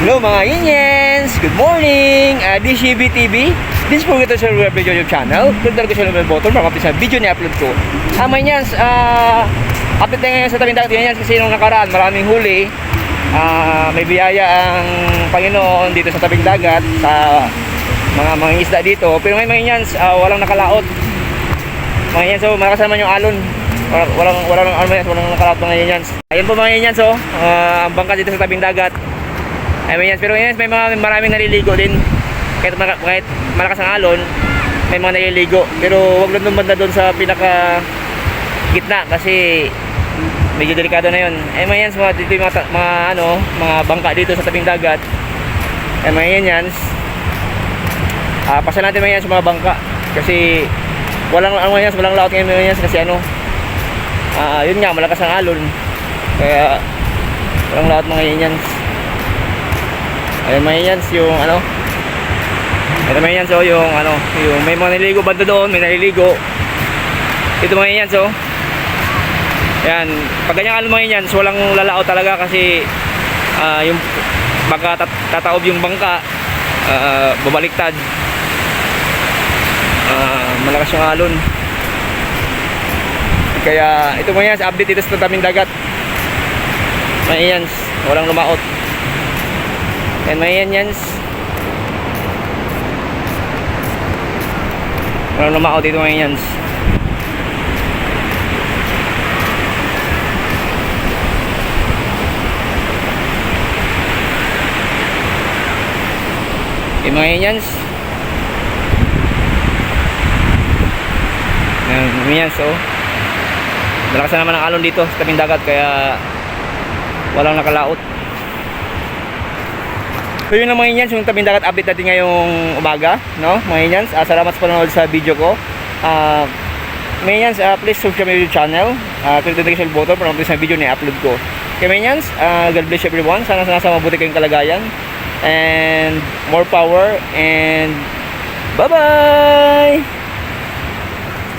Hello mga Inyens! Good morning! DCB TV. This is Pugito sa YouTube channel. Click ko sa button para mapis sa video ni upload ko. Mga Inyens, update tayo ngayon sa tabing dagat Inyens kasi nung nakaraan maraming huli. May biyaya ang Panginoon dito sa tabing dagat sa mga isda dito. Pero ngayon mga Inyens, walang nakalaot. Mga Inyens, so malakas naman yung alon. Walang nakalaot mga Inyens. Ayun po mga Inyens, ang bangka dito sa tabing dagat. Pero yes, may maraming naliligo din. Kahit malakas ang alon, may mga naliligo. Pero wag lang banda doon sa pinaka gitna kasi medyo delikado na 'yon. Dito yung mga bangka dito sa tabing dagat. Pasan natin sa mga bangka kasi walang laot ngayon kasi yun nga, malakas ang alon. Kaya walang laot mga Inyens. Ayun mga Inyens, yung ito mga Inyens, yung may mga naliligo banda doon, may naliligo. Ito mga Inyens, yan, pag ganyan mga Inyens, walang lalao talaga kasi yung baka tataob yung bangka, babaliktad. Malakas yung alon. Kaya ito mga Inyens, update dito sa tabing dagat mga Inyens, walang lumaot. And mga Inyens, walang lumaot dito mga Inyens. Okay mga Inyens, malakas na naman ang alon dito sa tabing dagat kaya walang nakalaot. So yun lang mga Inyens, yung tabing dagat update natin ngayong umaga, no mga Inyens. Salamat sa panonood sa video ko. Mga Inyens, please subscribe my YouTube channel, click the notification button para mapis sa video na i-upload ko. Okay mga Inyens, God bless everyone. Sana nasa mabuti kayong kalagayan and more power and bye bye.